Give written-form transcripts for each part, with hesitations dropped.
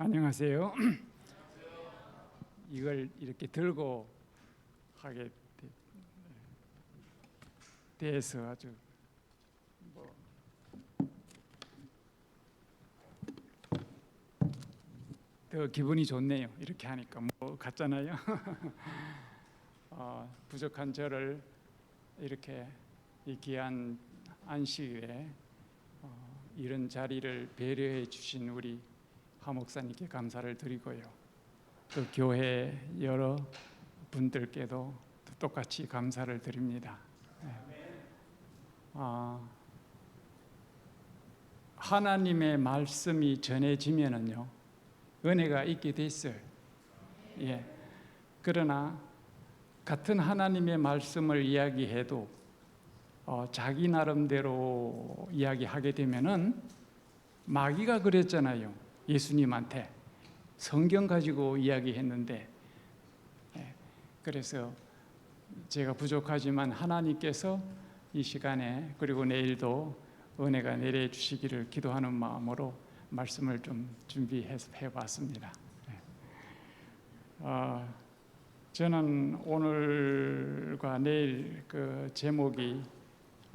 안녕하세요. 이걸 이렇게 들고 하게 돼서 아주 더 기분이 좋네요. 이렇게 하니까 같잖아요. 부족한 저를 이렇게 이 귀한 안식일에 이런 자리를 배려해 주신 우리 하 목사님께 감사를 드리고요. 또 교회 여러 분들께도 똑같이 감사를 드립니다. 하나님의 말씀이 전해지면은요, 은혜가 있게 됐어요. 예. 그러나 같은 하나님의 말씀을 이야기해도 자기 나름대로 이야기하게 되면은 마귀가 그랬잖아요. 예수님한테 성경 가지고 이야기했는데, 그래서 제가 부족하지만 하나님께서 이 시간에 그리고 내일도 은혜가 내려주시기를 기도하는 마음으로 말씀을 좀 준비해서 해봤습니다. 저는 오늘과 내일 그 제목이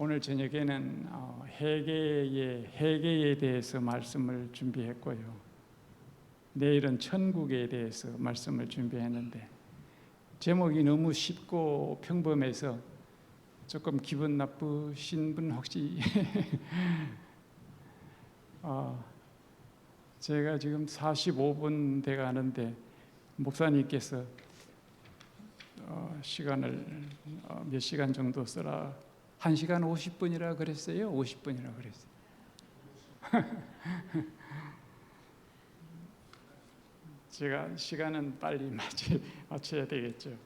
오늘 저녁에는 회개에 대해서 말씀을 준비했고요. 내일은 천국에 대해서 말씀을 준비했는데 제목이 너무 쉽고 평범해서 조금 기분 나쁘신 분 혹시 제가 지금 45분 돼 가는데 목사님께서 시간을 몇 시간 정도 쓰라 1시간 50분이라 그랬어요? 50분이라 그랬어요? 제가 시간은 빨리 맞춰야 되겠죠.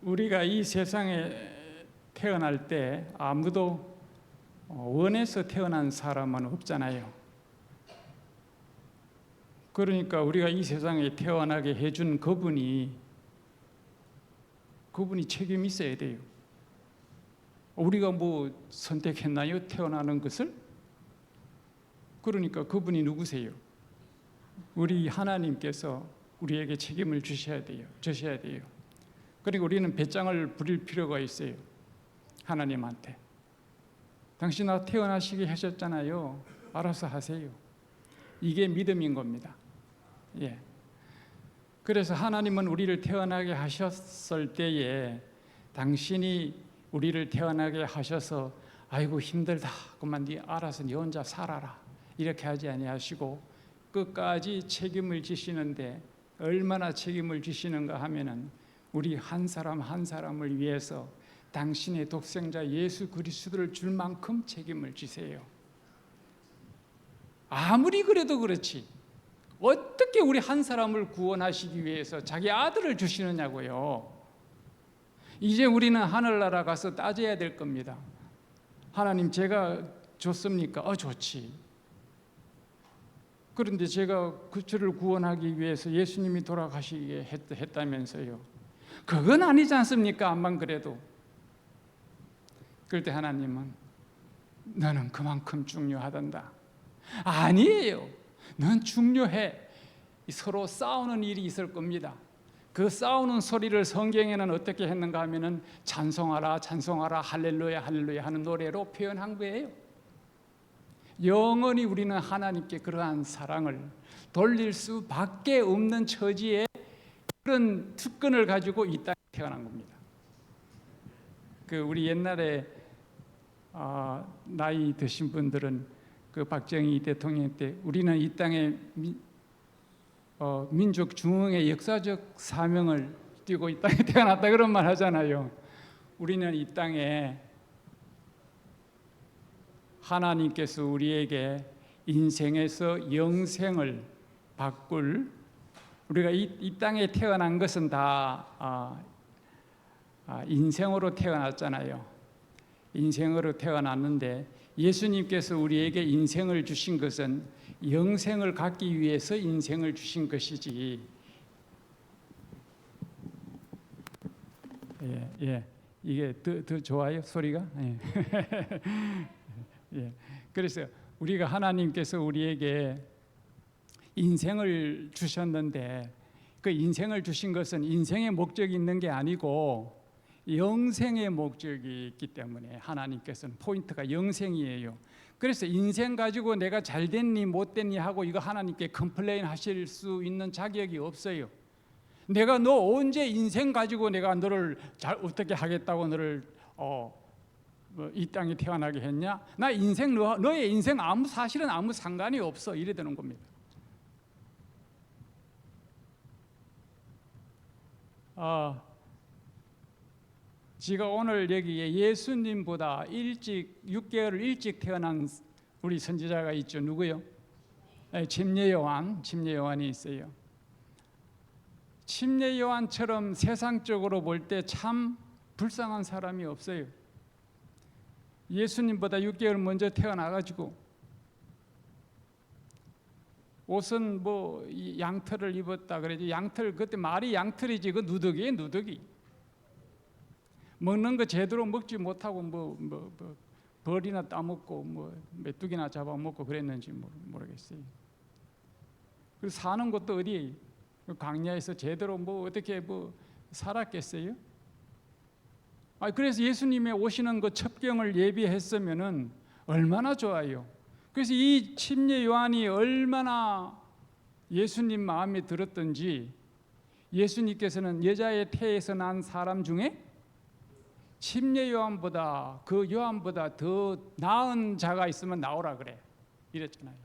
우리가 이 세상에 태어날 때 아무도 원해서 태어난 사람은 없잖아요. 그러니까 우리가 이 세상에 태어나게 해준 그분이 책임이 있어야 돼요. 우리가 선택했나요? 태어나는 것을? 그러니까 그분이 누구세요? 우리 하나님께서 우리에게 책임을 주셔야 돼요. 그리고 우리는 배짱을 부릴 필요가 있어요. 하나님한테. 당신 나 태어나시게 하셨잖아요. 알아서 하세요. 이게 믿음인 겁니다. 예. 그래서 하나님은 우리를 태어나게 하셨을 때에 당신이 우리를 태어나게 하셔서 아이고 힘들다. 그만 네 알아서 네 혼자 살아라. 이렇게 하지 아니하시고 끝까지 책임을 지시는데 얼마나 책임을 지시는가 하면은 우리 한 사람 한 사람을 위해서 당신의 독생자 예수 그리스도를 줄 만큼 책임을 지세요. 아무리 그래도 그렇지 어떻게 우리 한 사람을 구원하시기 위해서 자기 아들을 주시느냐고요. 이제 우리는 하늘나라 가서 따져야 될 겁니다. 하나님 제가 줬습니까? 좋지. 그런데 제가 저를 구원하기 위해서 예수님이 돌아가시게 했다면서요. 그건 아니지 않습니까? 암만 그래도. 그럴 때 하나님은 너는 그만큼 중요하단다. 아니에요. 넌 중요해. 서로 싸우는 일이 있을 겁니다. 그 싸우는 소리를 성경에는 어떻게 했는가 하면은 찬송하라 찬송하라 할렐루야 할렐루야 하는 노래로 표현한 거예요. 영원히 우리는 하나님께 그러한 사랑을 돌릴 수밖에 없는 처지에 그런 특권을 가지고 이 땅에 태어난 겁니다. 우리 옛날에 나이 드신 분들은 박정희 대통령 때 우리는 이 땅에 민족 중흥의 역사적 사명을 띠고 이 땅에 태어났다 그런 말 하잖아요. 우리는 이 땅에 하나님께서 우리에게 인생에서 영생을 바꿀 우리가 이 땅에 태어난 것은 다 인생으로 태어났잖아요. 인생으로 태어났는데 예수님께서 우리에게 인생을 주신 것은 영생을 갖기 위해서 인생을 주신 것이지. 예. 이게 더 좋아요 소리가? 예. 예. 그래서 우리가 하나님께서 우리에게 인생을 주셨는데 그 인생을 주신 것은 인생의 목적이 있는 게 아니고 영생의 목적이 있기 때문에 하나님께서는 포인트가 영생이에요. 그래서 인생 가지고 내가 잘 됐니 못 됐니 하고 이거 하나님께 컴플레인 하실 수 있는 자격이 없어요. 내가 너 언제 인생 가지고 내가 너를 잘 어떻게 하겠다고 너를 이 땅에 태어나게 했냐? 나 인생 너의 인생 사실은 아무 상관이 없어 이래 되는 겁니다. 제가 오늘 여기에 예수님보다 6개월 일찍 태어난 우리 선지자가 있죠. 누구요? 침례 요한이 있어요. 침례 요한처럼 세상적으로 볼 때 참 불쌍한 사람이 없어요. 예수님보다 6개월 먼저 태어나가지고 옷은 뭐 양털을 입었다 그러지. 양털 그때 말이 양털이지 그 누더기. 먹는 거 제대로 먹지 못하고 뭐 벌이나 따먹고 뭐 메뚜기나 잡아먹고 그랬는지 모르겠어요. 그리고 사는 것도 어디 광야에서 제대로 뭐 어떻게 뭐 살았겠어요? 그래서 예수님의 오시는 그 첩경을 예비했으면은 얼마나 좋아요. 그래서 이 침례 요한이 얼마나 예수님 마음에 들었던지 예수님께서는 여자의 태에서 난 사람 중에 침례 요한보다 더 나은 자가 있으면 나오라 그래 이랬잖아요.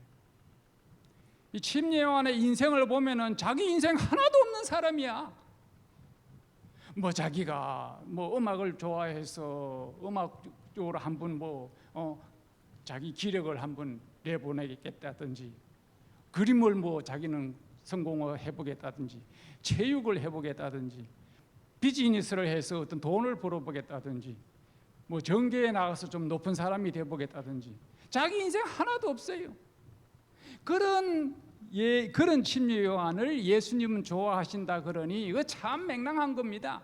이 침례 요한의 인생을 보면은 자기 인생 하나도 없는 사람이야. 뭐 자기가 뭐 음악을 좋아해서 음악 쪽으로 한번 자기 기력을 한번 내보내겠다든지 그림을 뭐 자기는 성공을 해보겠다든지 체육을 해보겠다든지 비즈니스를 해서 어떤 돈을 벌어보겠다든지 뭐 정계에 나가서 좀 높은 사람이 되보겠다든지 자기 인생 하나도 없어요. 그런 침례 요한을 예수님은 좋아하신다 그러니 이거 참 맹랑한 겁니다.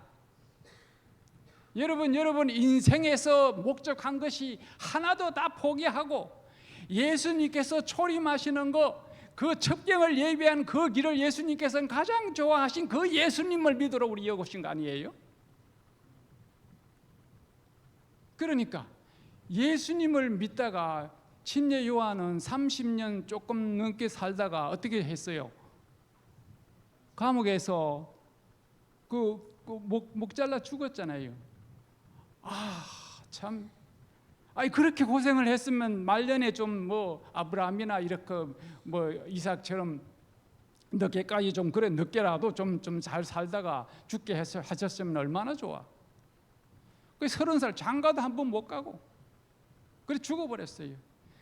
여러분 인생에서 목적한 것이 하나도 다 포기하고 예수님께서 초림하시는 그 첩경을 예비한 그 길을 예수님께서는 가장 좋아하신 그 예수님을 믿으러 우리 여고신 거 아니에요? 그러니까 예수님을 믿다가 침례 요한은 30년 조금 넘게 살다가 어떻게 했어요? 감옥에서 목 잘라 죽었잖아요. 참. 그렇게 고생을 했으면 말년에 좀 아브라함이나 이렇게 이삭처럼 늦게까지 좀 그래 늦게라도 좀 잘 살다가 죽게 하셨으면 얼마나 좋아. 그 30살 장가도 한 번 못 가고 그래 죽어버렸어요.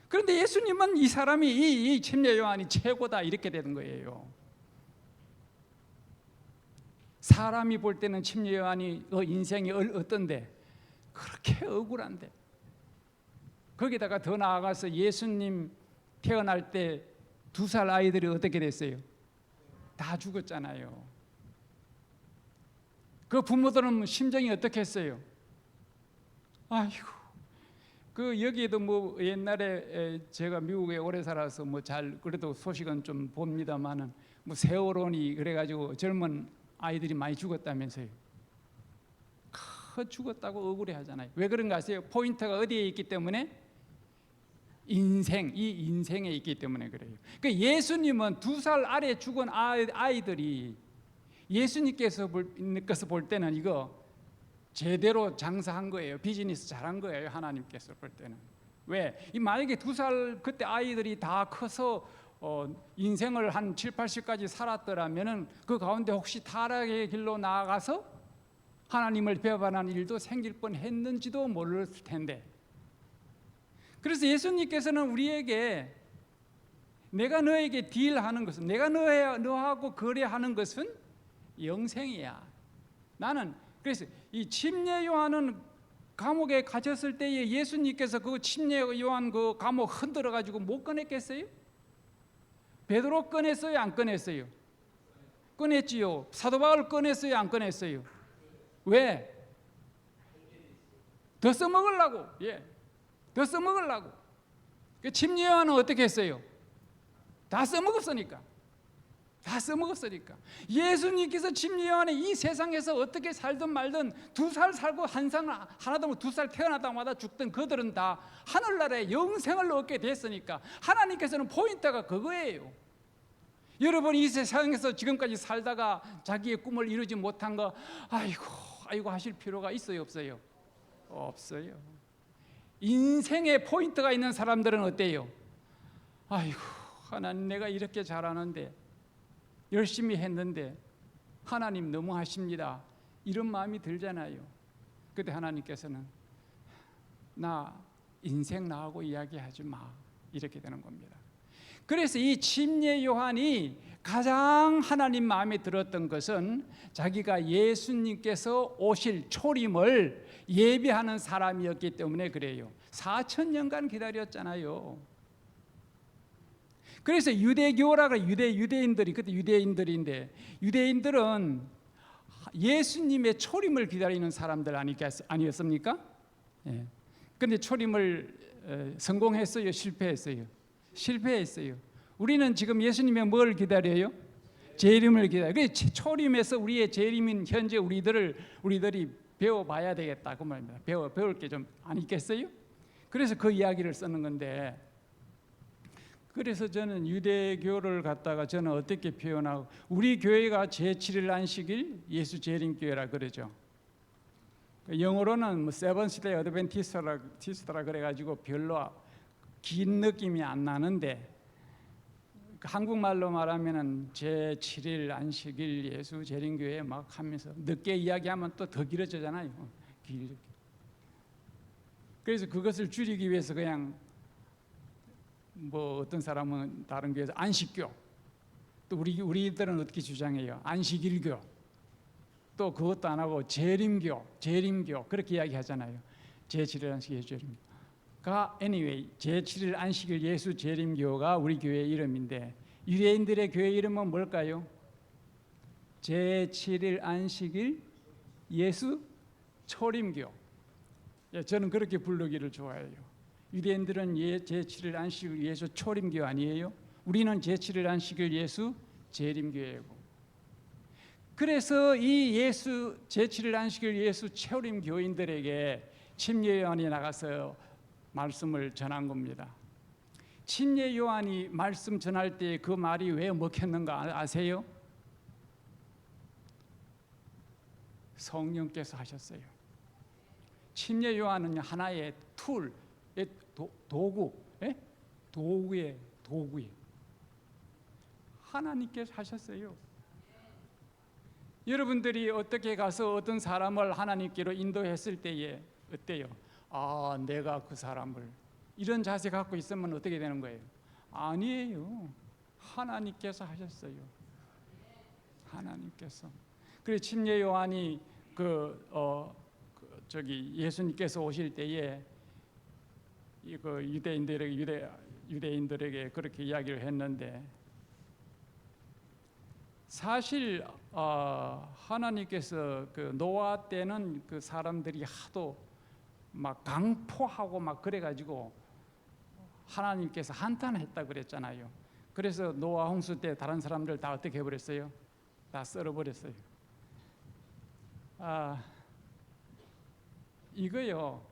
그런데 예수님은 이 사람이 이 침례 요한이 최고다 이렇게 되는 거예요. 사람이 볼 때는 침례 요한이 인생이 어떤데 그렇게 억울한데 거기다가 더 나아가서 예수님 태어날 때 2살 아이들이 어떻게 됐어요? 다 죽었잖아요. 그 부모들은 심정이 어떻게 했어요? 여기에도 옛날에 제가 미국에 오래 살아서 잘 그래도 소식은 좀 봅니다만은 세월호니 그래가지고 젊은 아이들이 많이 죽었다면서요. 죽었다고 억울해 하잖아요. 왜 그런가 아세요? 포인트가 어디에 있기 때문에? 이 인생에 있기 때문에 그래요. 그러니까 예수님은 2살 아래 죽은 아이들이 예수님께서 볼 때는 이거 제대로 장사한 거예요. 비즈니스 잘한 거예요. 하나님께서 볼 때는. 왜? 만약에 2살 그때 아이들이 다 커서 인생을 한 7, 80까지 살았더라면은 그 가운데 혹시 타락의 길로 나아가서 하나님을 배반하는 일도 생길 뻔했는지도 모르을 텐데. 그래서 예수님께서는 우리에게 내가 너에게 딜하는 것은 내가 너하고 거래하는 것은 영생이야. 나는 그래서 이 침례 요한은 감옥에 갇혔을 때에 예수님께서 그 침례 요한 그 감옥 흔들어 가지고 못 꺼냈겠어요? 베드로 꺼냈어요? 안 꺼냈어요? 꺼냈지요. 사도 바울 꺼냈어요? 안 꺼냈어요? 왜? 더 써먹으려고. 더 써먹으려고. 그 침례요한은 어떻게 했어요? 다 써먹었으니까. 다 써먹었으니까. 예수님께서 침례요한이 이 세상에서 어떻게 살든 말든 2살 살고 하나도 못 2살 태어나다마다 죽던 그들은 다 하늘나라의 영생을 얻게 됐으니까 하나님께서는 포인트가 그거예요. 여러분이 이 세상에서 지금까지 살다가 자기의 꿈을 이루지 못한 거 아이고 하실 필요가 있어요, 없어요? 없어요. 인생의 포인트가 있는 사람들은 어때요? 아이고 하나님, 내가 이렇게 잘하는데, 열심히 했는데 하나님 너무 하십니다, 이런 마음이 들잖아요. 그때 하나님께서는 나 인생 나하고 이야기하지 마, 이렇게 되는 겁니다. 그래서 이 침례 요한이 가장 하나님 마음에 들었던 것은 자기가 예수님께서 오실 초림을 예비하는 사람이었기 때문에 그래요. 4,000년간 기다렸잖아요. 그래서 유대교라고 유대인들이, 그때 유대인들인데, 유대인들은 예수님의 초림을 기다리는 사람들 아니었습니까? 예. 근데 초림을 성공했어요, 실패했어요? 실패했어요. 우리는 지금 예수님의 뭘 기다려요? 재림을 기다려요. 그래서 초림에서 우리의 재림인 현재 우리들이 배워봐야 되겠다, 그 말입니다. 배울 게 좀 안 있겠어요? 그래서 그 이야기를 쓰는 건데, 그래서 저는 유대교를 갖다가 저는 어떻게 표현하고, 우리 교회가 제7일 안식일 예수 재림교회라 그러죠. 영어로는 세븐스데이 어드벤티스트라 그래가지고 별로 긴 느낌이 안 나는데, 한국말로 말하면은 제7일 안식일 예수 재림교회 막 하면서 늦게 이야기하면 또 더 길어지잖아요. 그래서 그것을 줄이기 위해서 그냥 뭐 어떤 사람은 다른 교회에서 안식교, 또 우리들은 어떻게 주장해요? 안식일교. 또 그것도 안 하고 재림교 그렇게 이야기하잖아요. 제7일 안식일 예수 재림교가 anyway 제7일 안식일 예수 재림교가 우리 교회 이름인데, 유대인들의 교회 이름은 뭘까요? 제7일 안식일 예수 초림교. 저는 그렇게 부르기를 좋아해요. 유대인들은 제7일 안식일 예수 초림교 아니에요? 우리는 제7일 안식일 예수 재림교회고. 그래서 이 예수 제7일 안식일 예수 초림 교인들에게 침례 요한이 나가서 말씀을 전한 겁니다. 침례 요한이 말씀 전할 때 그 말이 왜 먹혔는가 아세요? 성령께서 하셨어요. 침례 요한은 하나의 툴, 도구에 하나님께서 하셨어요. 여러분들이 어떻게 가서 어떤 사람을 하나님께로 인도했을 때에 어때요? 내가 그 사람을, 이런 자세 갖고 있으면 어떻게 되는 거예요? 아니에요. 하나님께서 하셨어요. 하나님께서. 그래서 침례 요한이 예수님께서 오실 때에 유대인들에게 그렇게 이야기를 했는데, 사실 하나님께서 노아 때는 그 사람들이 하도 막 강포하고 막 그래가지고 하나님께서 한탄했다 그랬잖아요. 그래서 노아 홍수 때 다른 사람들 다 어떻게 해버렸어요? 다 썰어버렸어요. 이거요,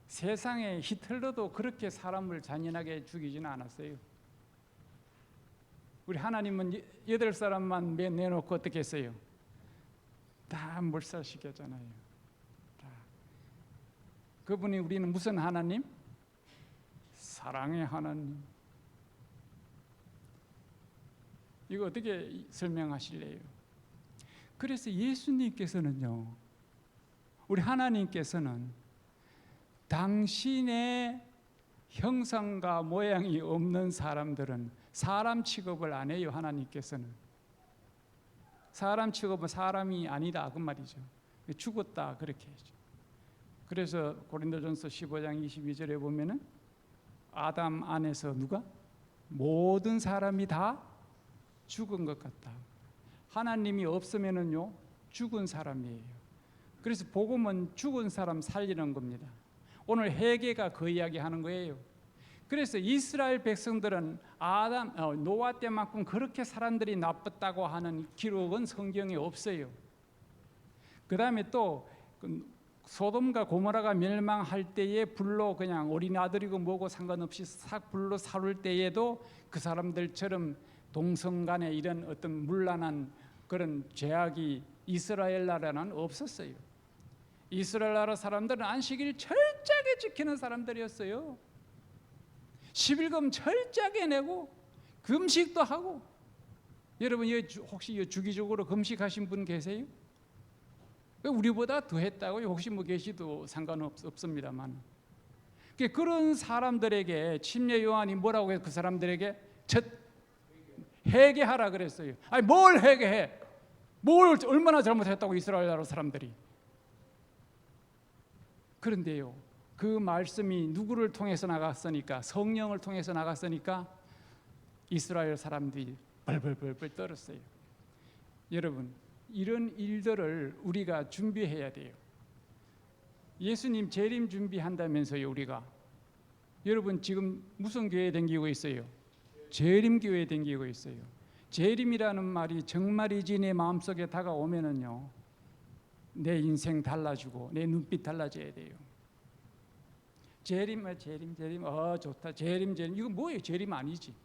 세상에 히틀러도 그렇게 사람을 잔인하게 죽이지는 않았어요. 우리 하나님은 8사람만 내놓고 어떻게 했어요? 다 몰살시켰잖아요. 그분이 우리는 무슨 하나님? 사랑의 하나님. 이거 어떻게 설명하실래요? 그래서 예수님께서는요, 우리 하나님께서는 당신의 형상과 모양이 없는 사람들은 사람 취급을 안 해요. 하나님께서는 사람 취급은 사람이 아니다 그 말이죠. 죽었다 그렇게 해죠. 그래서 고린도전서 15장 22절에 보면은 아담 안에서 누가? 모든 사람이 다 죽은 것 같다. 하나님이 없으면은요 죽은 사람이에요. 그래서 복음은 죽은 사람 살리는 겁니다. 오늘 회개가 그 이야기 하는 거예요. 그래서 이스라엘 백성들은 노아 때만큼 그렇게 사람들이 나빴다고 하는 기록은 성경에 없어요. 그 다음에 또 소돔과 고모라가 멸망할 때에 불로 그냥 어린 아들이고 뭐고 상관없이 싹 불로 사룰 때에도 그 사람들처럼 동성 간에 이런 어떤 문란한 그런 죄악이 이스라엘 나라는 없었어요. 이스라엘 나라 사람들은 안식일 철저하게 지키는 사람들이었어요. 11금 철저하게 내고 금식도 하고. 여러분 혹시 주기적으로 금식하신 분 계세요? 우리보다 더 했다고요? 혹시 뭐 계시도 상관없습니다만, 그런 사람들에게 침례 요한이 뭐라고 해서 그 사람들에게 회개하라 그랬어요. 아니 뭘 회개해? 뭘 얼마나 잘못했다고 이스라엘 나라 사람들이. 그런데요, 그 말씀이 누구를 통해서 나갔으니까, 성령을 통해서 나갔으니까 이스라엘 사람들이 벌벌벌 떨었어요. 여러분, 이런 일들을 우리가 준비해야 돼요. 예수님 재림 준비한다면서요. 우리가 여러분 지금 무슨 교회에 다니고 있어요? 재림교회에 다니고 있어요. 재림이라는 말이 정말이지 내 마음속에 다가오면은요, 내 인생 달라지고 내 눈빛 달라져야 돼요. 재림 좋다. 재림 이거 뭐예요? 재림 아니지.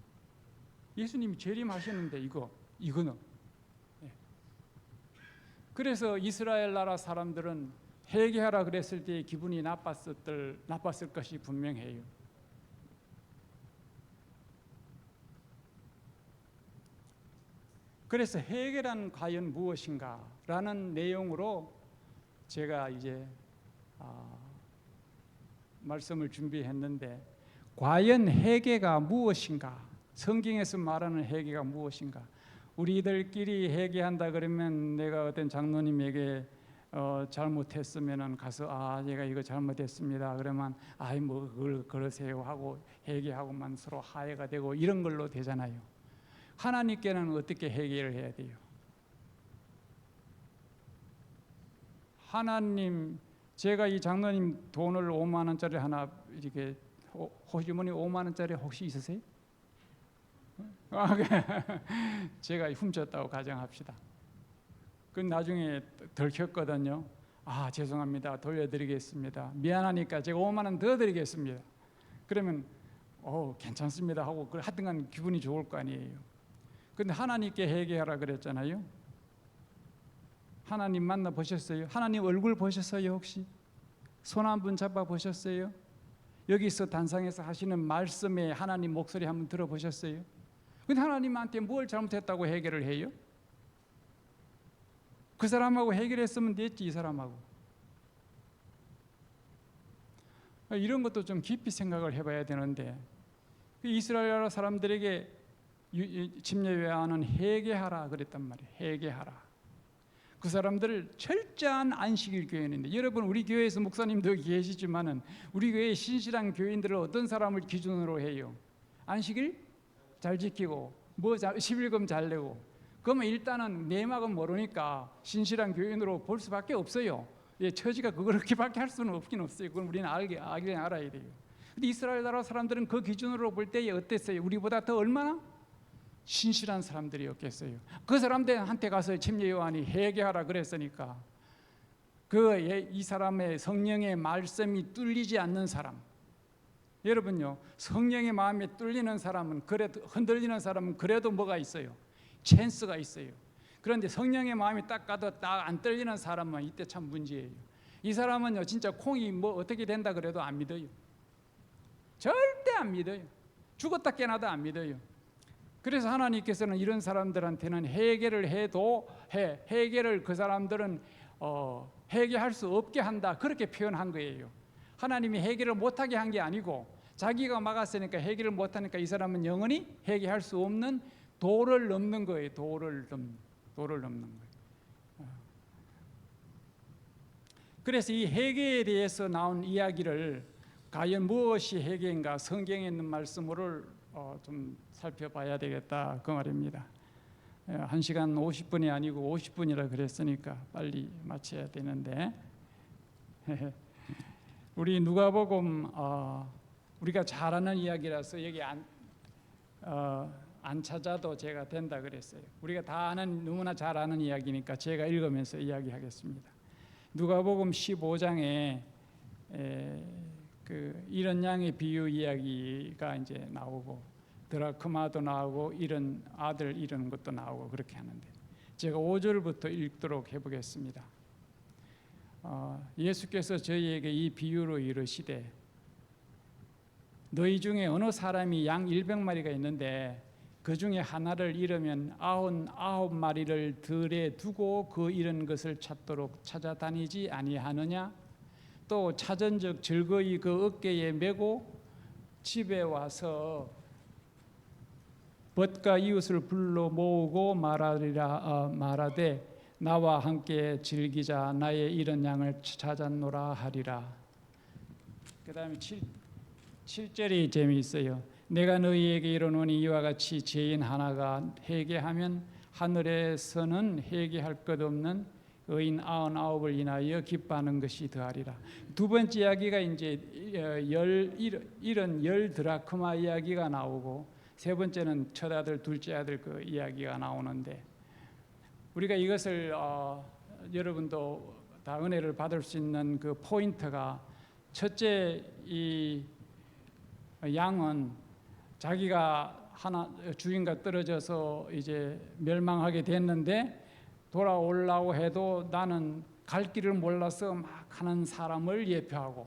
예수님이 재림하셨는데 이거는. 그래서 이스라엘 나라 사람들은 회개하라 그랬을 때 기분이 나빴을 것이 분명해요. 그래서 회개란 과연 무엇인가라는 내용으로 제가 이제 말씀을 준비했는데, 과연 회개가 무엇인가? 성경에서 말하는 회개가 무엇인가? 우리들끼리 회개한다 그러면 내가 어떤 장로님에게 잘못했으면은 가서 제가 이거 잘못했습니다. 그러면 뭐 그러세요 하고 회개하고만 서로 화해가 되고 이런 걸로 되잖아요. 하나님께는 어떻게 회개를 해야 돼요? 하나님, 제가 이 장로님 돈을 5만 원짜리 하나 이렇게 호주머니 5만 원짜리 혹시 있으세요? 제가 훔쳤다고 가정합시다. 그 나중에 들켰거든요. 죄송합니다. 돌려드리겠습니다. 미안하니까 제가 5만 원 더 드리겠습니다. 그러면 괜찮습니다 하고 하여튼간 기분이 좋을 거 아니에요. 근데 하나님께 회개하라 그랬잖아요. 하나님 만나 보셨어요? 하나님 얼굴 보셨어요? 혹시 손 한 번 잡아 보셨어요? 여기서 단상에서 하시는 말씀에 하나님 목소리 한번 들어보셨어요? 근데 하나님한테 뭘 잘못했다고 해결을 해요? 그 사람하고 해결했으면 됐지, 이 사람하고. 이런 것도 좀 깊이 생각을 해봐야 되는데, 이스라엘 사람들에게 침례 요한은 회개하라 그랬단 말이에요. 회개하라. 그 사람들을 철저한 안식일 교회인데, 여러분 우리 교회에서 목사님도 계시지만은 우리 교회 신실한 교인들을 어떤 사람을 기준으로 해요? 안식일 잘 지키고 11금 잘 내고. 그러면 일단은 내막은 모르니까 신실한 교인으로 볼 수밖에 없어요. 처지가 그렇게밖에 할 수는 없긴 없어요. 그건 우리는 알아야 돼요. 근데 이스라엘 나라 사람들은 그 기준으로 볼 때에 어땠어요? 우리보다 더 얼마나 신실한 사람들이었겠어요. 그 사람들한테 가서 침례 요한이 회개하라 그랬으니까 이 사람의 성령의 말씀이 뚫리지 않는 사람, 여러분요, 성령의 마음이 뚫리는 사람은, 그래도 흔들리는 사람은 그래도 뭐가 있어요? 찬스가 있어요. 그런데 성령의 마음이 딱 가도 딱 안 뚫리는 사람은 이때 참 문제예요. 이 사람은요, 진짜 콩이 뭐 어떻게 된다 그래도 안 믿어요. 절대 안 믿어요. 죽었다 깨나도 안 믿어요. 그래서 하나님께서는 이런 사람들한테는 회개를 해도 회개를 그 사람들은 회개할 수 없게 한다, 그렇게 표현한 거예요. 하나님이 회개를 못하게 한 게 아니고 자기가 막았으니까 회개를 못하니까 이 사람은 영원히 회개할 수 없는 도를 넘는 거예요. 도를 넘는 거예요. 그래서 이 회개에 대해서 나온 이야기를 과연 무엇이 회개인가, 성경에 있는 말씀을 좀 살펴봐야 되겠다, 그 말입니다. 1시간 50분이 아니고 50분이라 그랬으니까 빨리 마쳐야 되는데 우리 누가복음 우리가 잘 아는 이야기라서 여기 안 찾아도 제가 된다 그랬어요. 우리가 다 아는, 너무나 잘 아는 이야기니까 제가 읽으면서 이야기하겠습니다. 누가복음 15장에 그 이런 양의 비유 이야기가 이제 나오고 드라크마도 나오고 이런 아들 이런 것도 나오고 그렇게 하는데, 제가 5절부터 읽도록 해보겠습니다. 예수께서 저희에게 이 비유로 이르시되, 너희 중에 어느 사람이 양 100마리가 있는데 그 중에 하나를 잃으면 99마리를 들에 두고 그 잃은 것을 찾도록 찾아다니지 아니하느냐? 또 찾은즉 즐거이 그 어깨에 메고 집에 와서 벗과 이웃을 불러 모으고 말하되 나와 함께 즐기자, 나의 잃은 양을 찾았노라 하리라. 그 다음에 7절이 재미있어요. 내가 너희에게 이르노니 이와 같이 죄인 하나가 회개하면 하늘에서는 회개할 것 없는 의인 99을 인하여 기뻐하는 것이 더하리라. 두 번째 이야기가 이제 이런 열 드라크마 이야기가 나오고, 세 번째는 첫 아들 둘째 아들 그 이야기가 나오는데, 우리가 이것을 여러분도 다 은혜를 받을 수 있는 그 포인트가, 첫째, 이 양은 자기가 주인과 떨어져서 이제 멸망하게 됐는데 돌아오려고 해도 나는 갈 길을 몰라서 막 하는 사람을 예표하고,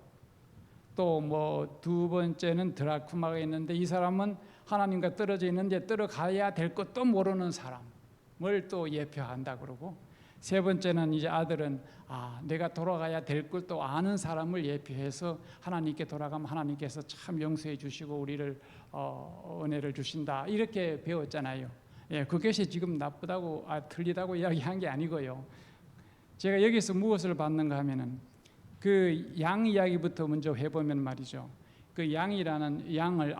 또 뭐 두 번째는 드라쿠마가 있는데 이 사람은 하나님과 떨어져 있는데 떨어가야 될 것도 모르는 사람을 또 예표한다 그러고, 세 번째는 이제 아들은 내가 돌아가야 될 것도 아는 사람을 예표해서 하나님께 돌아가면 하나님께서 참 용서해 주시고 우리를 은혜를 주신다, 이렇게 배웠잖아요. 예, 그것이 지금 나쁘다고 틀리다고 이야기한 게 아니고요. 제가 여기서 무엇을 받는가 하면은 그 양 이야기부터 먼저 해보면 말이죠. 그 양이라는 양을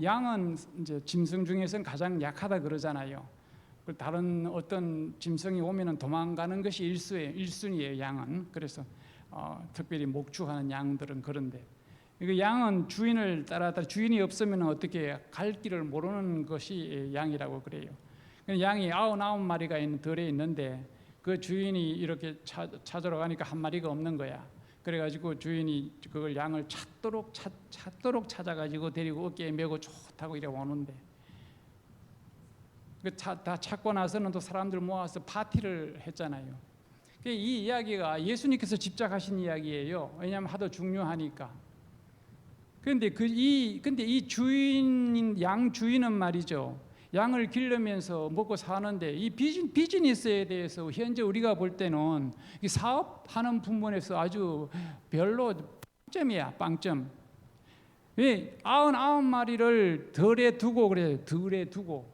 양은 이제 짐승 중에서는 가장 약하다 그러잖아요. 다른 어떤 짐승이 오면은 도망가는 것이 일순위예요, 양은. 그래서 특별히 목축하는 양들은 그런데, 그 양은 주인을 따라다 주인이 없으면 어떻게 갈 길을 모르는 것이 양이라고 그래요. 양이 99마리가 들에 있는데 그 주인이 이렇게 찾으러 가니까 한 마리가 없는 거야. 그래가지고 주인이 그걸 양을 찾도록 찾아가지고 데리고 어깨에 메고 좋다고 이래 오는데, 다 찾고 나서는 또 사람들 모아서 파티를 했잖아요. 이 이야기가 예수님께서 집착하신 이야기예요. 왜냐하면 하도 중요하니까. 그런데 이 양 주인은 말이죠, 양을 기르면서 먹고 사는데 이 비즈니스에 대해서 현재 우리가 볼 때는 이 사업하는 부분에서 아주 별로 빵점. 왜 99마리를 덜에 두고 그래요? 덜에 두고.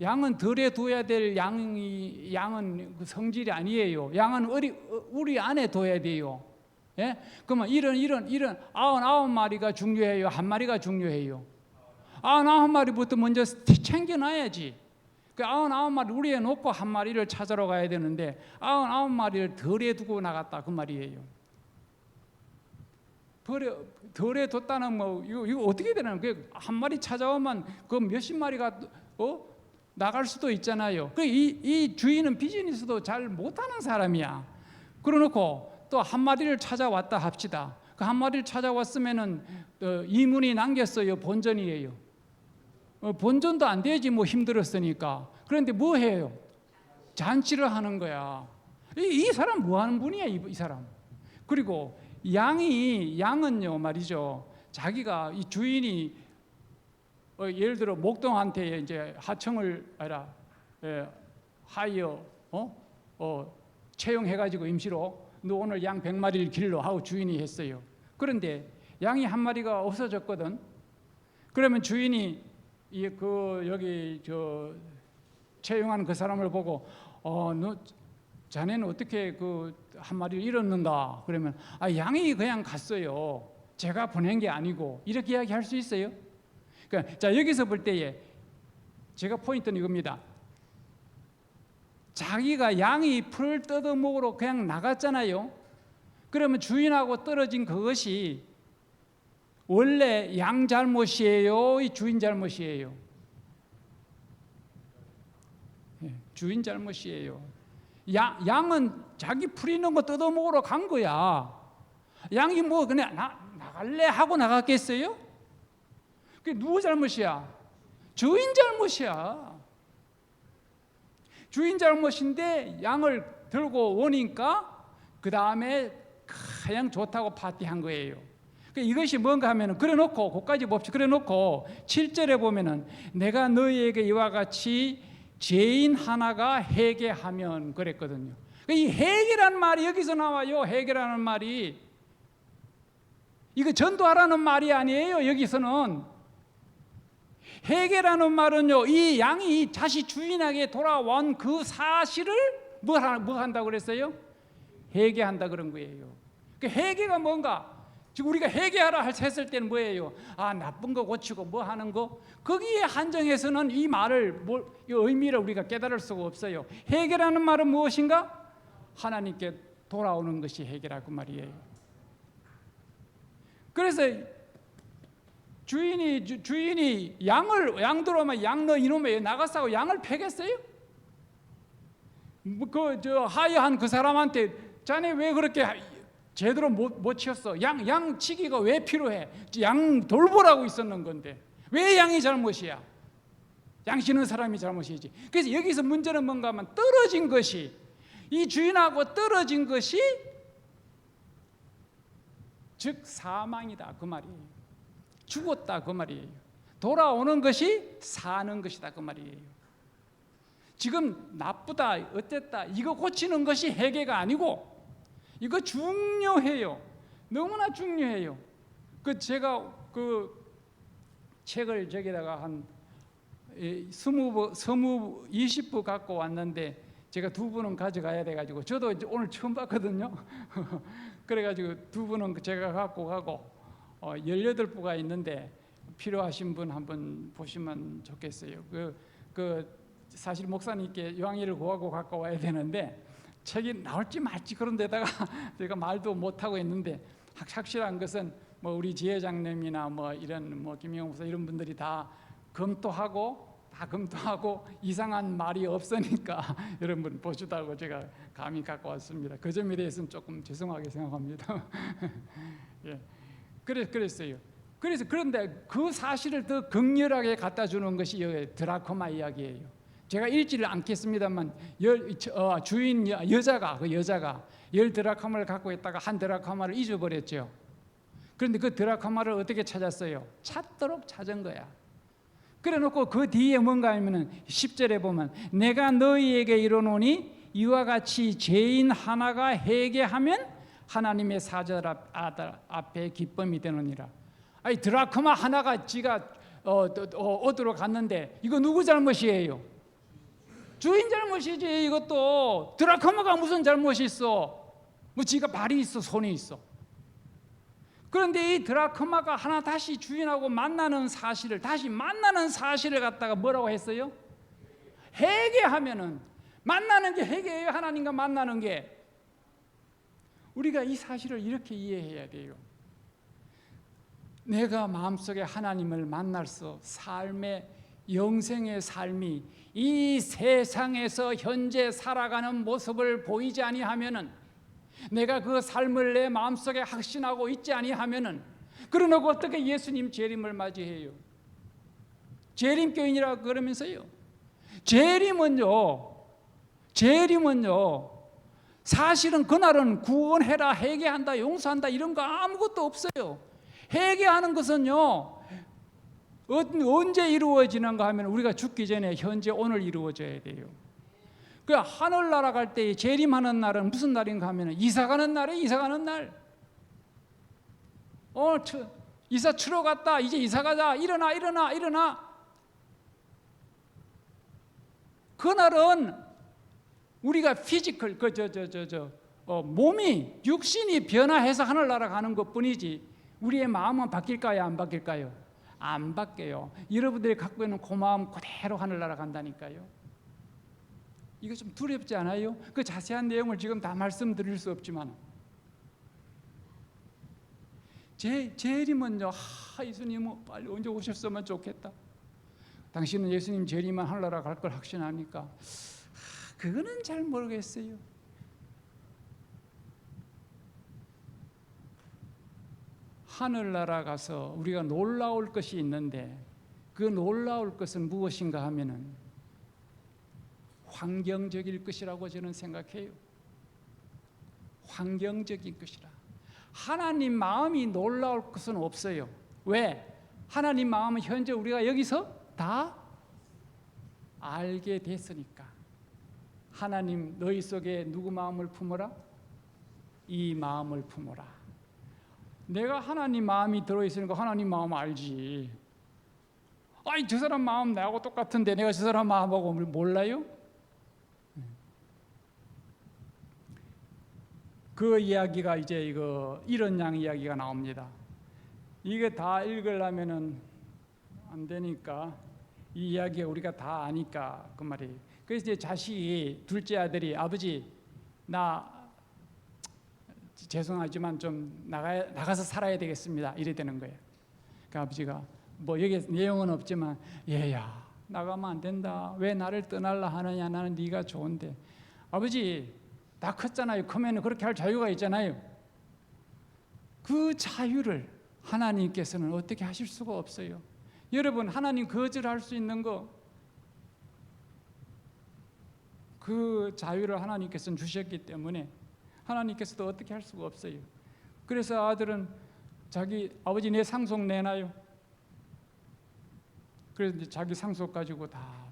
양은 덜에 둬야 될 양은 성질이 아니에요. 양은 우리 안에 둬야 돼요. 예? 그러면 이런 99마리가 중요해요? 한 마리가 중요해요? 99마리부터 먼저 챙겨놔야지. 그 99마리 우리에 놓고 한 마리를 찾으러 가야 되는데 99마리를 덜에 두고 나갔다 그 말이에요. 덜에 뒀다는 뭐 이거 어떻게 되나? 그 한 마리 찾아오면 그 몇십 마리가 나갈 수도 있잖아요. 이 주인은 비즈니스도 잘 못하는 사람이야. 그러놓고 또 한 마리를 찾아왔다 합시다. 그 한 마리를 찾아왔으면은 이문이 남겼어요. 본전이에요. 본전도 안 되지 뭐 힘들었으니까. 그런데 뭐 해요? 잔치를 하는 거야. 이 사람 뭐 하는 분이야 이 사람. 그리고 양은요 말이죠. 자기가 이 주인이 예를 들어 목동한테 이제 하청을 하여 채용해가지고 임시로 너 오늘 양 100마리를 길러 하고 주인이 했어요. 그런데 양이 한 마리가 없어졌거든. 그러면 주인이 여기 채용한 그 사람을 보고 너 자네는 어떻게 그 한 마리를 잃었는가? 그러면 양이 그냥 갔어요. 제가 보낸 게 아니고, 이렇게 이야기할 수 있어요? 그러니까 자, 여기서 볼 때에 제가 포인트는 이겁니다. 자기가 양이 풀 뜯어먹으러 그냥 나갔잖아요. 그러면 주인하고 떨어진 그것이 원래 양 잘못이에요? 이 주인 잘못이에요? 주인 잘못이에요. 양은 자기 풀 있는 거 뜯어먹으러 간 거야. 양이 뭐 그냥 나갈래 하고 나갔겠어요? 그게 누구 잘못이야? 주인 잘못이야. 주인 잘못인데 양을 들고 오니까 그 다음에 가장 좋다고 파티한 거예요. 이것이 뭔가 하면은 그래놓고 그까지 봅시다. 그래놓고 7절에 보면은 내가 너희에게 이와 같이 죄인 하나가 회개하면 그랬거든요. 이 회개라는 말이 여기서 나와요. 회개라는 말이 이거 전도하라는 말이 아니에요. 여기서는 회개라는 말은요, 이 양이 다시 주인에게 돌아온 그 사실을 뭐 한다고 그랬어요? 회개한다 그런 거예요. 그 회개가 뭔가? 지금 우리가 회개하라 했을 때는 뭐예요? 나쁜 거 고치고 뭐 하는 거? 거기에 한정해서는 이 말을 이 의미를 우리가 깨달을 수가 없어요. 회개라는 말은 무엇인가? 하나님께 돌아오는 것이 회개라고 말이에요. 그래서 주인이 양 들어오면 양 너 이놈의 나가싸고 양을 패겠어요? 하여한 그 사람한테 자네 왜 그렇게 제대로 못 치었어? 양 치기가 왜 필요해? 양 돌보라고 있었는 건데 왜 양이 잘못이야? 양 치는 사람이 잘못이지. 그래서 여기서 문제는 뭔가 하면 떨어진 것이, 이 주인하고 떨어진 것이 즉 사망이다 그 말이에요. 죽었다 그 말이에요. 돌아오는 것이 사는 것이다 그 말이에요. 지금 나쁘다 어땠다 이거 고치는 것이 회개가 아니고 이거 중요해요. 너무나 중요해요. 제가 책을 저기다가 한 20부 갖고 왔는데 제가 2부는 가져가야 돼가지고 저도 오늘 처음 봤거든요. 그래가지고 2부는 제가 갖고 가고 18부가 있는데 필요하신 분 한번 보시면 좋겠어요. 사실 목사님께 요한일을 구하고 갖고 와야 되는데 책이 나올지 말지 그런 데다가 제가 말도 못하고 있는데 확실한 것은 우리 지회장님이나 이런 김영호 목사 이런 분들이 다 검토하고 이상한 말이 없으니까 여러분 보시다고 제가 감히 갖고 왔습니다. 그 점에 대해서는 조금 죄송하게 생각합니다. 예. 그랬어요. 그런데 그 사실을 더 극렬하게 갖다 주는 것이 드라코마 이야기예요. 제가 읽지를 않겠습니다만 주인 여자가 10드라크마를 갖고 있다가 한 드라크마를 잊어버렸죠. 그런데 그 드라크마를 어떻게 찾았어요? 찾도록 찾은 거야. 그래놓고 그 뒤에 뭔가 하면은 10절에 보면 내가 너희에게 이르노니 이와 같이 죄인 하나가 회개하면 하나님의 사자 앞에 기쁨이 되느니라. 드라크마 하나가 지가 얻으러 갔는데 이거 누구 잘못이에요? 주인 잘못이지. 이것도 드라크마가 무슨 잘못이 있어? 지가 발이 있어 손이 있어. 그런데 이 드라크마가 하나 다시 주인하고 만나는 사실을 갖다가 뭐라고 했어요? 회개하면은 만나는 게 회개예요. 하나님과 만나는 게. 우리가 이 사실을 이렇게 이해해야 돼요. 내가 마음속에 하나님을 만날서 삶의 영생의 삶이 이 세상에서 현재 살아가는 모습을 보이지 아니하면은, 내가 그 삶을 내 마음속에 확신하고 있지 아니하면은, 그러놓고 어떻게 예수님 재림을 맞이해요? 재림교인이라고 그러면서요. 재림은요 사실은 그날은 구원해라, 회개한다, 용서한다 이런 거 아무것도 없어요. 회개하는 것은요 언제 이루어지는가 하면 우리가 죽기 전에 현재 오늘 이루어져야 돼요. 그 하늘나라 갈 때 재림하는 날은 무슨 날인가 하면 이사가는 날이에요. 이사가는 날. 이사 치러 갔다. 이제 이사가자. 일어나. 그날은 우리가 피지컬 몸이 육신이 변화해서 하늘나라 가는 것뿐이지 우리의 마음은 바뀔까요? 안 바뀔까요? 안 바뀌어요. 여러분들이 갖고 있는 그 마음 그대로 하늘나라 간다니까요. 이거 좀 두렵지 않아요? 그 자세한 내용을 지금 다 말씀드릴 수 없지만 재림은요, 예수님은 빨리 언제 오셨으면 좋겠다. 당신은 예수님 재림만 하늘나라 갈 걸 확신하니까 그거는 잘 모르겠어요. 하늘나라 가서 우리가 놀라울 것이 있는데 그 놀라울 것은 무엇인가 하면은 환경적일 것이라고 저는 생각해요. 환경적인 것이라. 하나님 마음이 놀라울 것은 없어요. 왜? 하나님 마음은 현재 우리가 여기서 다 알게 됐으니까. 하나님 너희 속에 누구 마음을 품어라? 이 마음을 품어라. 내가 하나님 마음이 들어있으니까 하나님 마음 알지. 아니 저 사람 마음 나하고 똑같은데 내가 저 사람 마음하고 몰라요? 그 이야기가 이제 이런 양 이야기가 나옵니다. 이게 다 읽으려면은 안 되니까 이 이야기 우리가 다 아니까 그 말이에요. 그래서 이제 자식이 둘째 아들이 아버지 나 죄송하지만 좀 나가서 살아야 되겠습니다. 이래 되는 거예요. 그 아버지가 뭐 여기 내용은 없지만 얘야 나가면 안 된다. 왜 나를 떠날라 하느냐. 나는 네가 좋은데. 아버지 다 컸잖아요. 크면 그렇게 할 자유가 있잖아요. 그 자유를 하나님께서는 어떻게 하실 수가 없어요. 여러분 하나님 거절할 수 있는 그 자유를 하나님께서는 주셨기 때문에 하나님께서도 어떻게 할 수가 없어요. 그래서 아들은 자기 아버지 내 상속 내놔요. 그래서 이제 자기 상속 가지고 다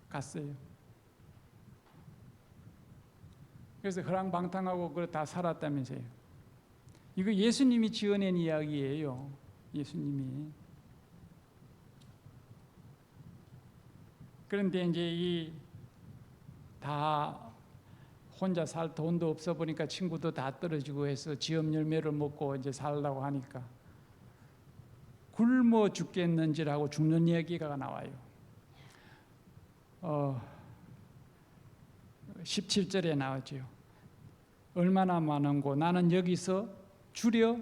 갔어요. 그래서 허랑방탕하고 그걸 다 살았다면서요. 이거 예수님이 지어낸 이야기예요. 예수님이. 그런데 이제 다 혼자 살 돈도 없어 보니까 친구도 다 떨어지고 해서 지업 열매를 먹고 이제 살라고 하니까 굶어 죽겠는지라고 죽는 얘기가 나와요. 17절에 나오죠. 얼마나 많은고 나는 여기서 줄여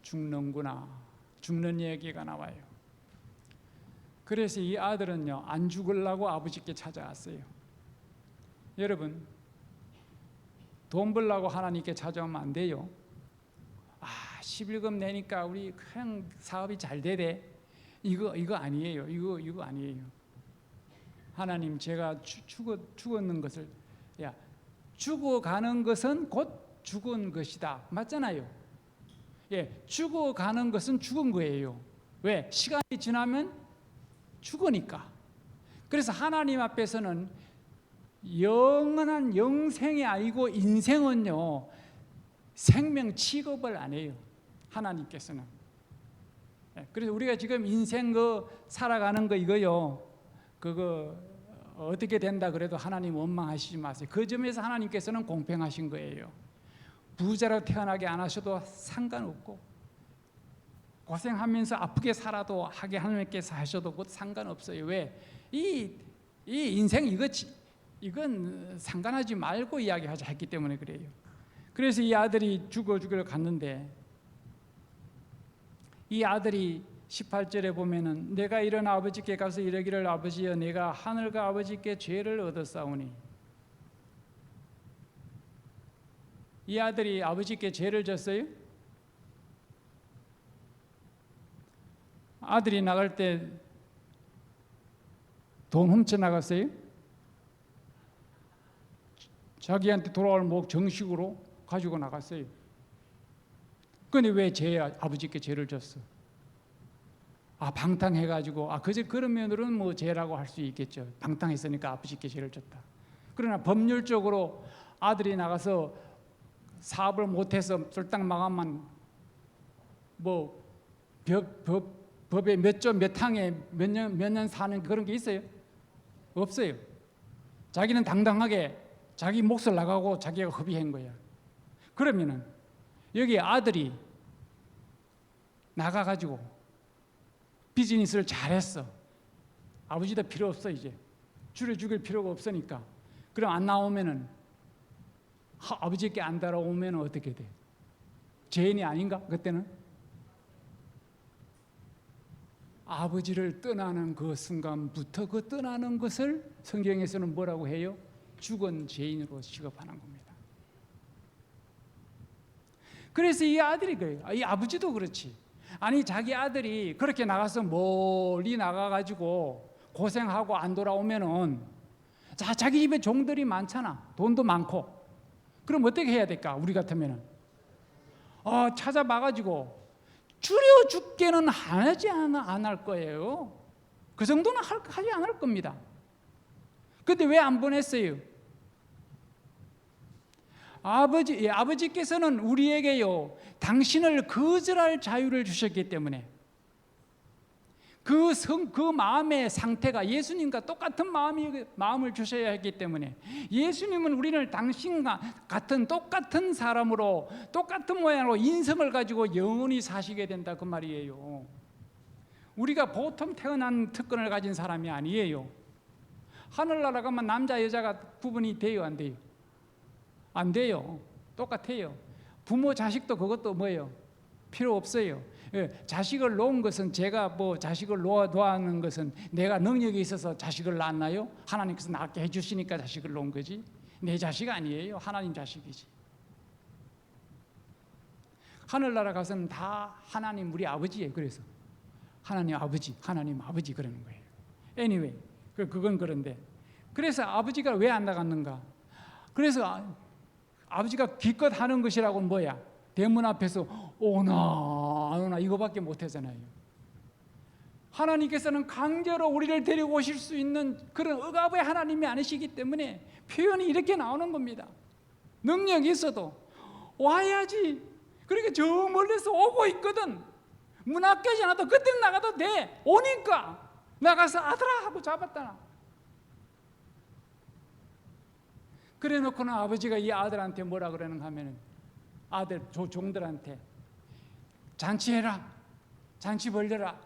죽는구나. 죽는 얘기가 나와요. 그래서 이 아들은요 안 죽으려고 아버지께 찾아왔어요. 여러분 돈 벌려고 하나님께 찾아오면 안 돼요. 11금 내니까 우리 그냥 사업이 잘 되대. 이거 아니에요. 이거 아니에요. 하나님 제가 죽었는 것을 죽어가는 것은 곧 죽은 것이다. 맞잖아요. 예, 죽어가는 것은 죽은 거예요. 왜? 시간이 지나면 죽으니까. 그래서 하나님 앞에서는 영원한 영생이 아니고 인생은요 생명 취급을 안 해요. 하나님께서는. 그래서 우리가 지금 인생 살아가는 거 이거요. 그거 어떻게 된다 그래도 하나님 원망하시지 마세요. 그 점에서 하나님께서는 공평하신 거예요. 부자로 태어나게 안 하셔도 상관없고 고생하면서 아프게 살아도 하게 하나님께서 하셔도 곧 상관없어요. 왜? 이 인생 이건 상관하지 말고 이야기하자 했기 때문에 그래요. 그래서 이 아들이 죽으러 갔는데 이 아들이 18절에 보면은 내가 일어나 아버지께 가서 이르기를 아버지여 내가 하늘과 아버지께 죄를 얻었사오니. 이 아들이 아버지께 죄를 졌어요? 아들이 나갈 때 돈 훔쳐 나갔어요? 자기한테 돌아올 목 정식으로 가지고 나갔어요. 그런데 왜 아버지께 죄를 졌어? 방탕해가지고 그런 면으로는 뭐 죄라고 할 수 있겠죠. 방탕했으니까 아버지께 죄를 졌다. 그러나 법률적으로 아들이 나가서 사업을 못해서 쫄딱 망하면 뭐 법에 몇 조 몇 항에 몇 년 사는 그런 게 있어요? 없어요. 자기는 당당하게 자기 몫을 나가고 자기가 hợp의한 거야. 그러면은 여기 아들이 나가가지고 비즈니스를 잘했어. 아버지도 필요 없어. 이제 줄여 죽일 필요가 없으니까. 그럼 안 나오면은 아버지께 안 따라오면 어떻게 돼? 죄인이 아닌가? 그때는 아버지를 떠나는 그 순간부터 그 떠나는 것을 성경에서는 뭐라고 해요? 죽은 죄인으로 취급하는 겁니다. 그래서 이 아들이 그래요. 이 아버지도 그렇지. 아니 자기 아들이 그렇게 나가서 멀리 나가가지고 고생하고 안 돌아오면은 자기 집에 종들이 많잖아. 돈도 많고. 그럼 어떻게 해야 될까? 우리 같으면은 찾아봐가지고 줄여 죽게는 하지 안 할 거예요. 그 정도는 하지 않을 겁니다. 근데 왜 안 보냈어요? 아버지께서는 우리에게요, 당신을 거절할 자유를 주셨기 때문에 그 마음의 상태가 예수님과 똑같은 마음을 주셔야 했기 때문에 예수님은 우리를 당신과 같은 똑같은 사람으로 똑같은 모양으로 인성을 가지고 영원히 사시게 된다 그 말이에요. 우리가 보통 태어난 특권을 가진 사람이 아니에요. 하늘나라 가면 남자 여자가 구분이 돼요, 안 돼요? 안 돼요. 똑같아요. 부모 자식도 그것도 뭐예요? 필요 없어요. 자식을 놓은 것은 제가 자식을 놓아는 것은 내가 능력이 있어서 자식을 낳았나요? 하나님께서 낳게 해주시니까 자식을 놓은 거지. 내 자식 아니에요. 하나님 자식이지. 하늘나라 가서는 다 하나님 우리 아버지예요. 그래서 하나님 아버지 그러는 거예요. Anyway, 그건 그런데 그래서 아버지가 왜 안 나갔는가? 그래서 아버지가 기껏 하는 것이라고는 뭐야? 대문 앞에서 오나 안 오나 이거밖에 못하잖아요. 하나님께서는 강제로 우리를 데리고 오실 수 있는 그런 억압의 하나님이 아니시기 때문에 표현이 이렇게 나오는 겁니다. 능력이 있어도 와야지. 그러니까 저 멀리서 오고 있거든. 문 앞까지 안 와도 그때는 나가도 돼. 오니까 나가서 아들아 하고 잡았다. 그래 놓고는 아버지가 이 아들한테 뭐라 그러는가 하면은 아들 종들한테 잔치해라. 잔치 벌려라.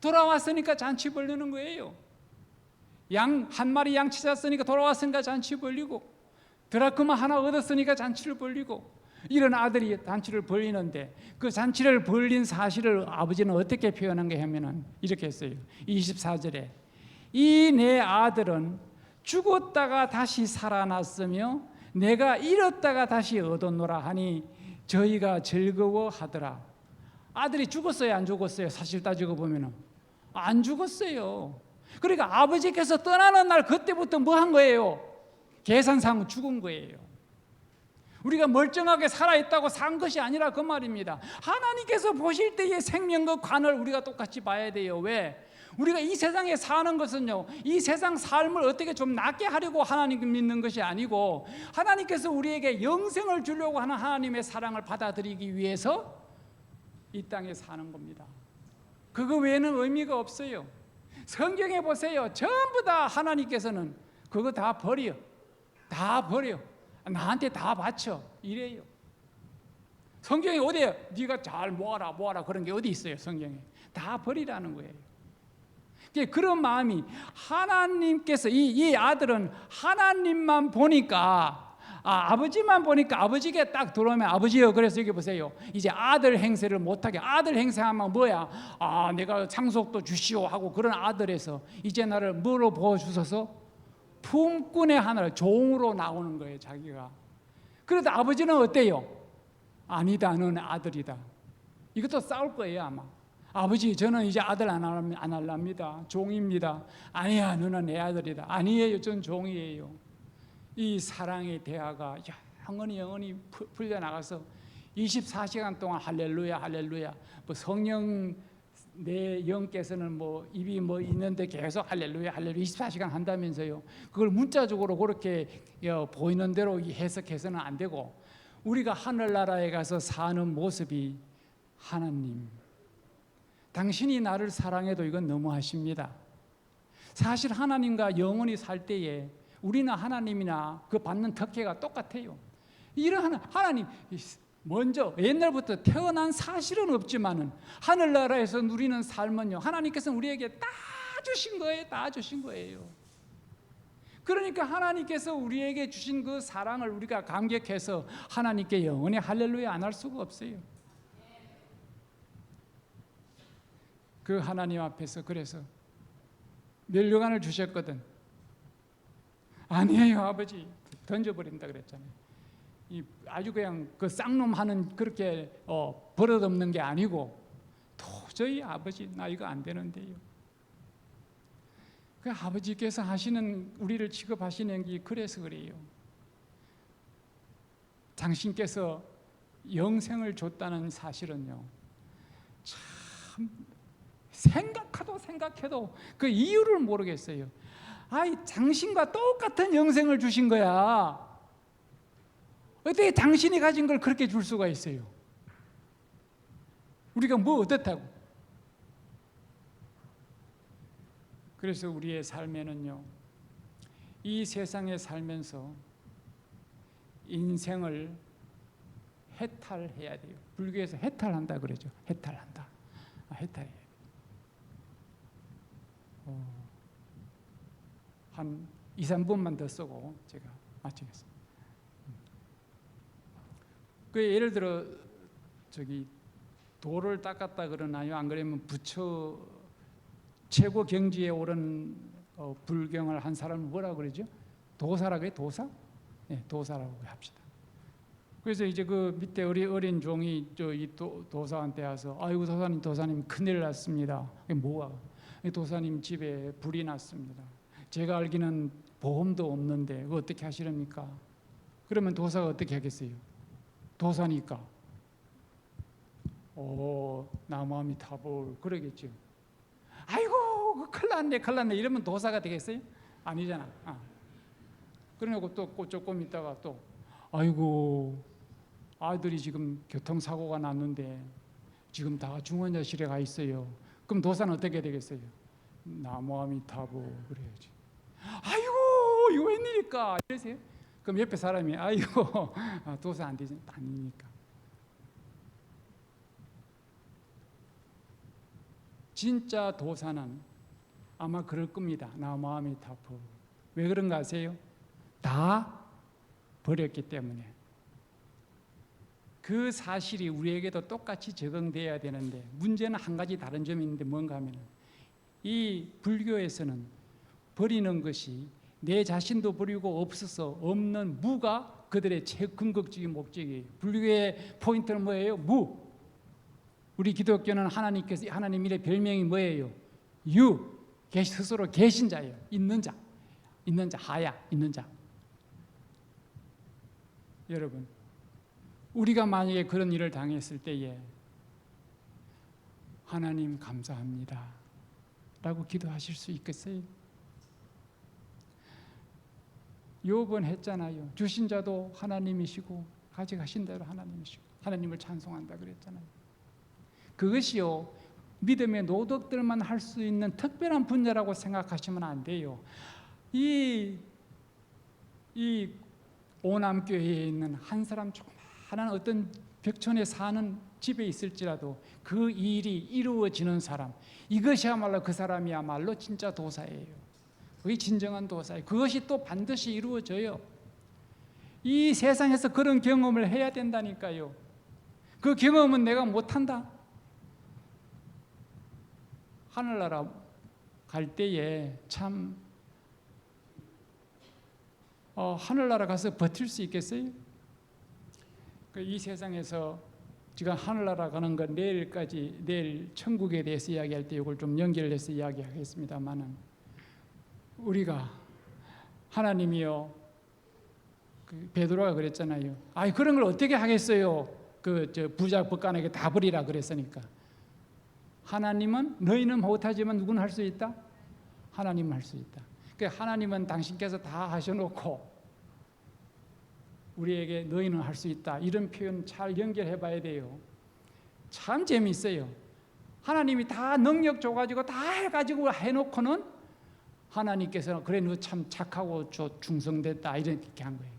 돌아왔으니까 잔치 벌리는 거예요. 한 마리 양 찾았으니까 돌아왔으니까 잔치 벌리고 드라크마 하나 얻었으니까 잔치를 벌리고 이런 아들이 잔치를 벌리는데 그 잔치를 벌린 사실을 아버지는 어떻게 표현한 게 하면은 이렇게 했어요. 24절에 이 내 아들은 죽었다가 다시 살아났으며 내가 잃었다가 다시 얻었노라 하니 저희가 즐거워하더라. 아들이 죽었어요, 안 죽었어요? 사실 따지고 보면은 안 죽었어요. 그러니까 아버지께서 떠나는 날 그때부터 뭐 한 거예요? 계산상 죽은 거예요. 우리가 멀쩡하게 살아있다고 산 것이 아니라 그 말입니다. 하나님께서 보실 때의 생명과 관을 우리가 똑같이 봐야 돼요. 왜? 우리가 이 세상에 사는 것은요, 이 세상 삶을 어떻게 좀 낫게 하려고 하나님 믿는 것이 아니고 하나님께서 우리에게 영생을 주려고 하는 하나님의 사랑을 받아들이기 위해서 이 땅에 사는 겁니다. 그거 외에는 의미가 없어요. 성경에 보세요. 전부 다 하나님께서는 그거 다 버려. 다 버려. 나한테 다 바쳐. 이래요. 성경에 어디에 네가 잘 모아라 그런 게 어디 있어요? 성경에. 다 버리라는 거예요. 그런 마음이 하나님께서 이 아들은 하나님만 보니까 아버지만 보니까 아버지께 딱 들어오면 아버지요. 그래서 여기 보세요. 이제 아들 행세를 못하게 아들 행세하면 뭐야? 내가 상속도 주시오 하고 그런 아들에서 이제 나를 뭐로 보여주셔서 품꾼의 하나를 종으로 나오는 거예요. 자기가. 그래도 아버지는 어때요? 아니다, 너는 아들이다. 이것도 싸울 거예요 아마. 아버지 저는 이제 아들 안 할랍니다. 종입니다. 아니야 너는 내 아들이다. 아니에요 전 종이에요. 이 사랑의 대화가 영원히 풀려나가서 24시간 동안 할렐루야 할렐루야 성령 내 영께서는 입이 있는데 계속 할렐루야 할렐루야 24시간 한다면서요. 그걸 문자적으로 그렇게 보이는 대로 해석해서는 안 되고 우리가 하늘나라에 가서 사는 모습이 하나님 당신이 나를 사랑해도 이건 너무하십니다. 사실 하나님과 영원히 살 때에 우리는 하나님이나 그 받는 특혜가 똑같아요. 이런 하나님 먼저 옛날부터 태어난 사실은 없지만은 하늘나라에서 누리는 삶은요 하나님께서는 우리에게 다 주신 거예요. 다 주신 거예요. 그러니까 하나님께서 우리에게 주신 그 사랑을 우리가 감격해서 하나님께 영원히 할렐루야 안 할 수가 없어요. 그 하나님 앞에서 그래서 면류관을 주셨거든. 아니에요, 아버지. 던져버린다 그랬잖아요. 아주 그냥 그 쌍놈 하는 그렇게 버릇없는 게 아니고 도저히 아버지 나 이거 안 되는데요. 그 아버지께서 하시는 우리를 취급하시는 게 그래서 그래요. 당신께서 영생을 줬다는 사실은요, 참 생각해도 그 이유를 모르겠어요. 아이, 당신과 똑같은 영생을 주신 거야. 어떻게 당신이 가진 걸 그렇게 줄 수가 있어요? 우리가 뭐 어떻다고? 그래서 우리의 삶에는요, 이 세상에 살면서 인생을 해탈해야 돼요. 불교에서 해탈한다 그러죠. 해탈한다. 해탈해야 돼요. 한 2, 3분만 더 쓰고 제가 마치겠습니다. 그 예를 들어 도를 닦았다 그러나요? 안 그러면 부처 최고 경지에 오른 불경을 한 사람을 뭐라고 그러죠? 도사라고 해요? 도사? 네, 도사라고 합시다. 그래서 이제 그 밑에 어린 종이 이 도사한테 와서, 아이고 도사님 큰일 났습니다. 뭐가? 도사님 집에 불이 났습니다. 제가 알기는 보험도 없는데 그거 어떻게 하시렵니까? 그러면 도사가 어떻게 하겠어요? 도사니까 나무아미타불 그러겠죠. 아이고 큰일 났네 이러면 도사가 되겠어요? 아니잖아. 그러고 또 조금 있다가 또 아이고 아들이 지금 교통사고가 났는데 지금 다 중환자실에 가 있어요. 그럼 도사는 어떻게 되겠어요? 나무아미타불 그래야지. 아이고 이거 웬일일까 이러세요? 그럼 옆에 사람이 아이고 도사 안 되지. 아니니까. 진짜 도사는 아마 그럴 겁니다. 나무아미타불. 왜 그런가 아세요? 다 버렸기 때문에. 그 사실이 우리에게도 똑같이 적용돼야 되는데 문제는 한 가지 다른 점이 있는데 뭔가 하면 이 불교에서는 버리는 것이 내 자신도 버리고 없어서 없는 무가 그들의 근거적인 목적이에요. 불교의 포인트는 뭐예요? 무. 우리 기독교는 하나님의 별명이 뭐예요? 유. 스스로 계신 자예요. 있는 자, 하야, 있는 자. 여러분, 우리가 만약에 그런 일을 당했을 때에 하나님 감사합니다 라고 기도하실 수 있겠어요? 욥은 했잖아요. 주신 자도 하나님이시고 가져가신 대로 하나님이시고 하나님을 찬송한다 그랬잖아요. 그것이요, 믿음의 노덕들만 할 수 있는 특별한 분야라고 생각하시면 안 돼요. 이 오남교회에 있는 한 사람 조그마한 어떤 벽촌에 사는 집에 있을지라도 그 일이 이루어지는 사람, 이것이야말로 그 사람이야말로 진짜 도사예요. 그게 진정한 도사예요. 그것이 또 반드시 이루어져요. 이 세상에서 그런 경험을 해야 된다니까요. 그 경험은 내가 못한다. 하늘나라 갈 때에 참 하늘나라 가서 버틸 수 있겠어요? 이 세상에서 지금 하늘나라 가는 건 내일 천국에 대해서 이야기할 때 이걸 좀 연결해서 이야기하겠습니다만은, 우리가 하나님이요, 베드로가 그랬잖아요. 그런 걸 어떻게 하겠어요? 부자 법관에게 다 버리라 그랬으니까. 하나님은 너희는 못하지만 누구는 할 수 있다? 하나님은 할 수 있다. 하나님은 당신께서 다 하셔놓고 우리에게 너희는 할 수 있다, 이런 표현 잘 연결해 봐야 돼요. 참 재미있어요. 하나님이 다 능력 줘가지고 다 해가지고 해놓고는 하나님께서는 그래 너 참 착하고 충성됐다 이렇게 한 거예요.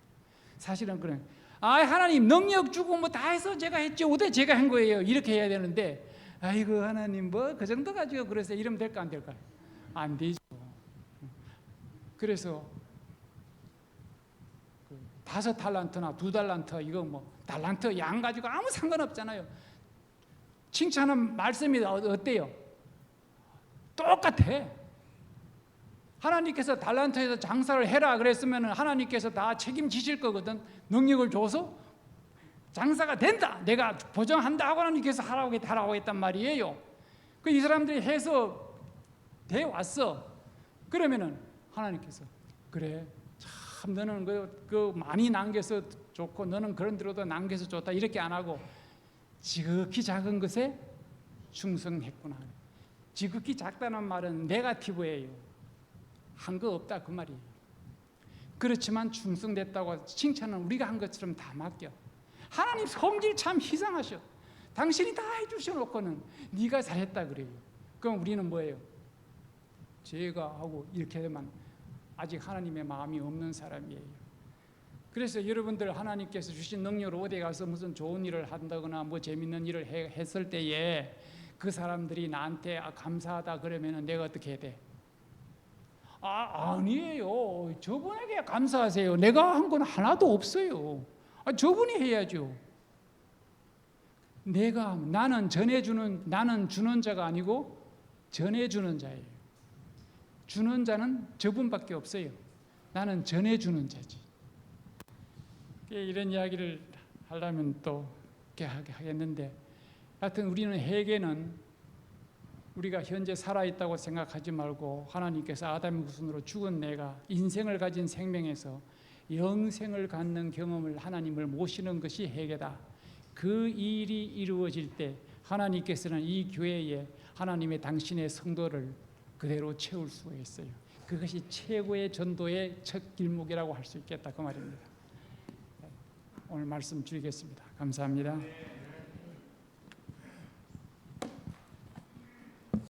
사실은 그래, 하나님 능력 주고 뭐 다 해서 제가 했죠, 어때 제가 한 거예요, 이렇게 해야 되는데, 아이고 하나님 뭐 그 정도 가지고 그래서 이러면 될까 안 될까요? 안 되죠. 그래서 5달란트나 2달란트 이거 뭐 달란트 양 가지고 아무 상관없잖아요. 칭찬은 말씀이 어때요? 똑같아. 하나님께서 달란트에서 장사를 해라 그랬으면 하나님께서 다 책임지실 거거든. 능력을 줘서 장사가 된다, 내가 보장한다 하고 하나님께서 하라고 했단 말이에요. 그 이 사람들이 해서 돼 왔어. 그러면은 하나님께서 그래, 참 너는 그 많이 남겨서 좋고 너는 그런 대로도 남겨서 좋다 이렇게 안 하고 지극히 작은 것에 충성했구나. 지극히 작다는 말은 네거티브예요. 한 거 없다 그 말이에요. 그렇지만 충성됐다고 칭찬은 우리가 한 것처럼 다 맡겨. 하나님 성질 참 희상하셔. 당신이 다 해주셔놓고는 네가 잘했다 그래요. 그럼 우리는 뭐예요? 제가 하고 이렇게 되면 아직 하나님의 마음이 없는 사람이에요. 그래서 여러분들 하나님께서 주신 능력으로 어디 가서 무슨 좋은 일을 한다거나 뭐 재밌는 일을 했을 때에 그 사람들이 나한테 감사하다 그러면 내가 어떻게 해야 돼? 아니에요. 저분에게 감사하세요. 내가 한 건 하나도 없어요. 저분이 해야죠. 나는 주는 자가 아니고 전해주는 자예요. 주는 자는 저분밖에 없어요. 나는 전해주는 자지. 이런 이야기를 하려면 또 하겠는데, 하여튼 우리는 회개는 우리가 현재 살아있다고 생각하지 말고 하나님께서 아담의 후손으로 죽은 내가 인생을 가진 생명에서 영생을 갖는 경험을 하나님을 모시는 것이 회개다. 그 일이 이루어질 때 하나님께서는 이 교회에 하나님의 당신의 성도를 그대로 채울 수가 있어요. 그것이 최고의 전도의 첫 길목이라고 할 수 있겠다 그 말입니다. 오늘 말씀 드리겠습니다. 감사합니다.